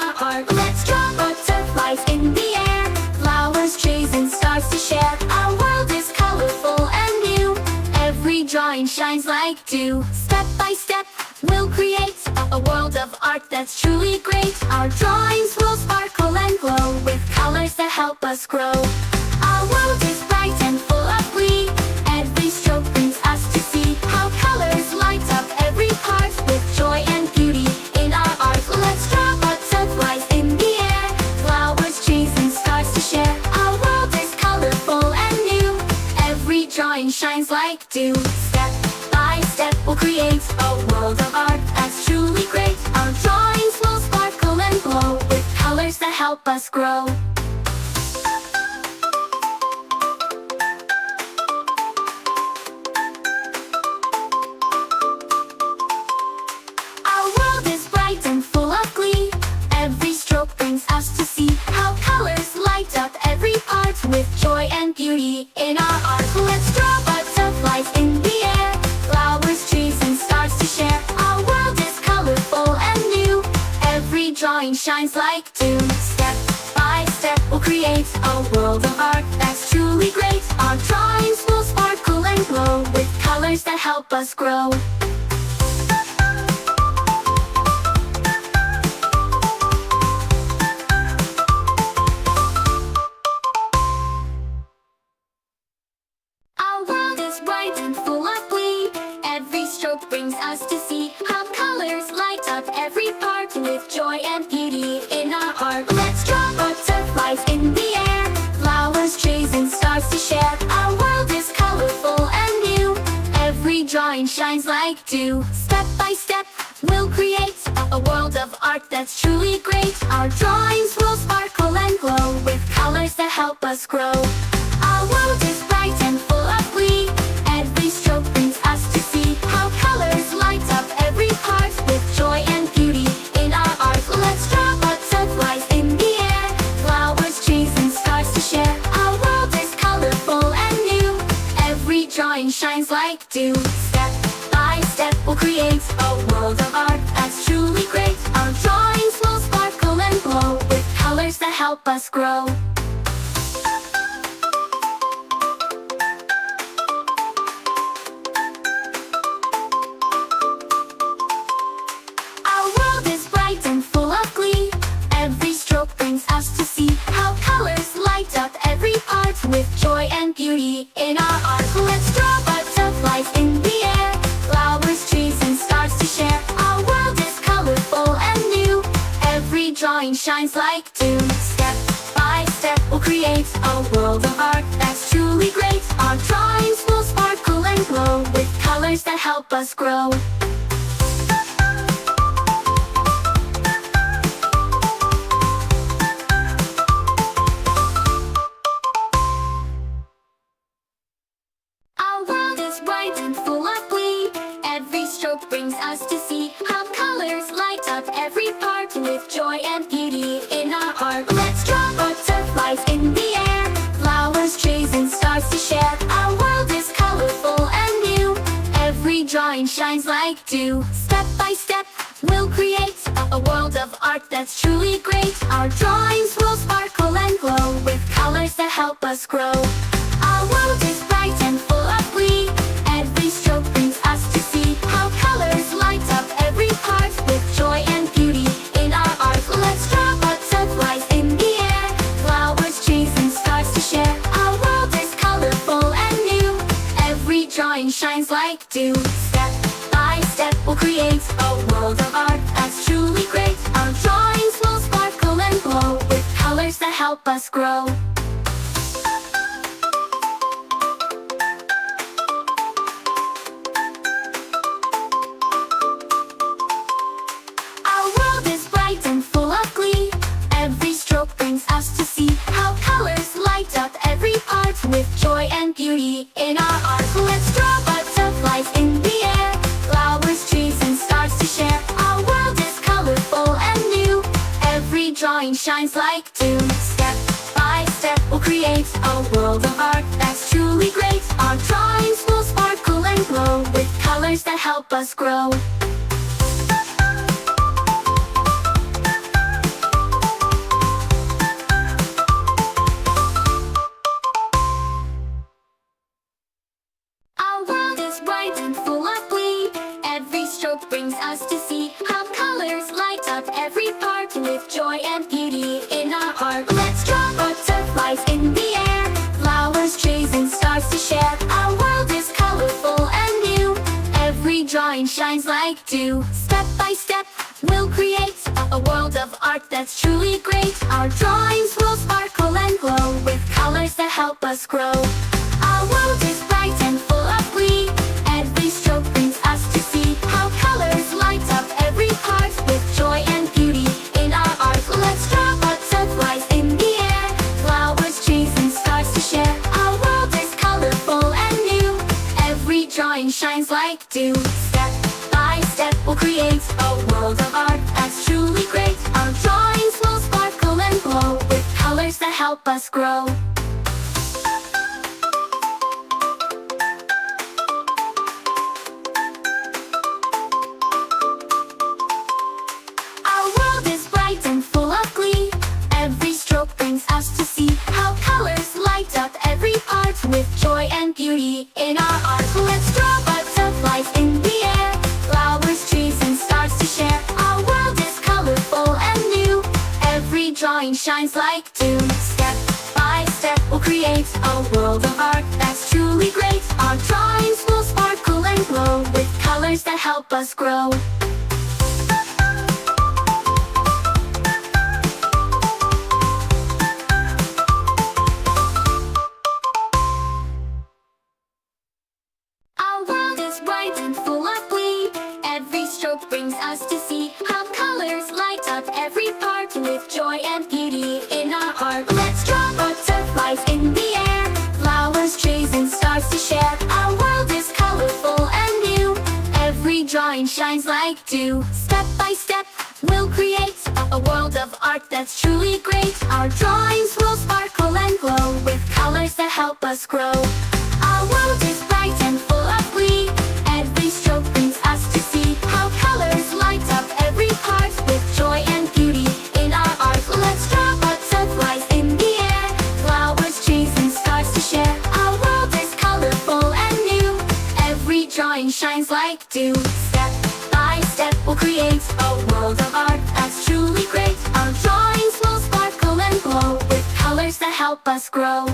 our art. Let's draw butterflies in the air, flowers, trees, and stars to share. Our world is colorful and new, every drawing shines like dew. Step by step, we'll create a world of art that's truly great. Our drawings will sparkle and glow with colors that help us grow. Our world is bright and full of glee, every stroke brings us to see how colors light up every part with joy and beauty in our art. Let's draw butterflies in the air, flowers, trees, and stars to share. Our world is colorful and new, every drawing shines like dew. Step by step, we'll create a world of art that's truly great. Our drawings will sparkle and glow with colors that help us grow. Our world is bright and full of glee, every stroke brings us to see how colors light up every part with joy and beauty in our art. Let's draw butterflies in the air, flowers, trees, and stars to share. Our world is colorful and new, every drawing shines like dew. Step by step, we'll create a world of art that's truly great. Our drawings will sparkle and glow with colors that help us grow. Our world is bright and full of glee, every stroke brings us to see how colors light up every part with joy and beauty in our art. Let's draw butterflies in the air, flowers, trees, and stars to share. Our world is colorful and new, every drawing shines like dew. Step by step, we'll create a world of art that's truly great. Our drawings will sparkle and glow with colors that help us grow. Our world is bright and full of glee, every stroke brings us to see how colors light up every part with joy and beauty in our art. Let's draw butterflies in the air, flowers, trees, and stars to share. Our world is colorful and new, every drawing shines like dew. Step by step, we'll create a world of art that's truly great. Our drawings will sparkle and glow with colors that help us grow. Our world is bright and full of glee, every stroke brings us to see how colors light up every part with joy and beauty in our art. Let's draw butterflies in the air, flowers, trees, and stars to share. Our world is colorful and new, every drawing shines like dew. Step by step, we'll create a world of art that's truly great. Our drawings will sparkle and glow with colors that help us grow. Our world is bright and full of glee, every stroke brings us to see how colors light up every part with joy and beauty in our art. Let's draw butterflies in the air, flowers, trees, and stars to share. Our world is colorful and new, every drawing shines like dew. Step by step, we'll create a world of art that's truly great. Our drawings will sparkle and glow with colors that help us grow. Our world is bright and full of glee, every stroke brings us to see how colors light up every part with joy and beauty in our art. Let's draw butterflies in the air, flowers, trees, and stars to share. Our world is colorful and new, every drawing shines like dew. Step by step, we'll create a world of art that's truly great. Our drawings will sparkle and glow with colors that help us grow. Our world is bright and full of glee, every stroke brings us to see how colors light up every part with joy and beauty in our art. Let's draw butterflies in the air, flowers, trees, and stars to share. Our world is colorful and new, every drawing shines like dew. Step by step, we'll create a world of art that's truly great. Our drawings will sparkle and glow with colors that help us grow. every part with joy and beauty in our heart. Let's draw butterflies in the air, flowers, trees, and stars to share. Our world is colorful and new, every drawing shines like dew. Step by step, we'll create a world of art that's truly great. Our drawings will sparkle and glow with colors that help us grow. Our world is bright and full of glee, every stroke brings us to see how colors light up every part with joy and beauty in our art. Let's draw butterflies in the air, flowers, trees, and stars to share. Our world is colorful and new, every drawing shines like dew. Step by step, we'll create a world of art that's truly great. Our drawings will sparkle and glow with colors that help us grow. Our world is bright and full of glee, every stroke brings us to see how colors light up every part with joy and beauty in our art. Let's draw butterflies in the air, flowers, trees, and stars to share. Our world is colorful and new, every drawing shines like dew. Step by step, we'll create a world of art that's truly great. Our drawings will sparkle and glow with colors that help us grow. Our world is bright and full of glee, every stroke brings us to see how colors light up every part with joy and beauty in our heart. Let's draw butterflies in the air, flowers, trees, and stars to share. Our world is colorful and new, every drawing shines like dew. Step by step, we'll create a world of art that's truly great. Our drawings will sparkle and glow with colors that help us grow. Our world is bright and full of glee, every stroke brings us to see how colors light up every part with joy and beauty in our art. Let's draw butterflies in the air, flowers, trees, and stars to share. Our world is colorful and new, every drawing shines like dew. Step by step, we'll create a world of art that's truly great. Our drawings will sparkle and glow with colors that help us grow.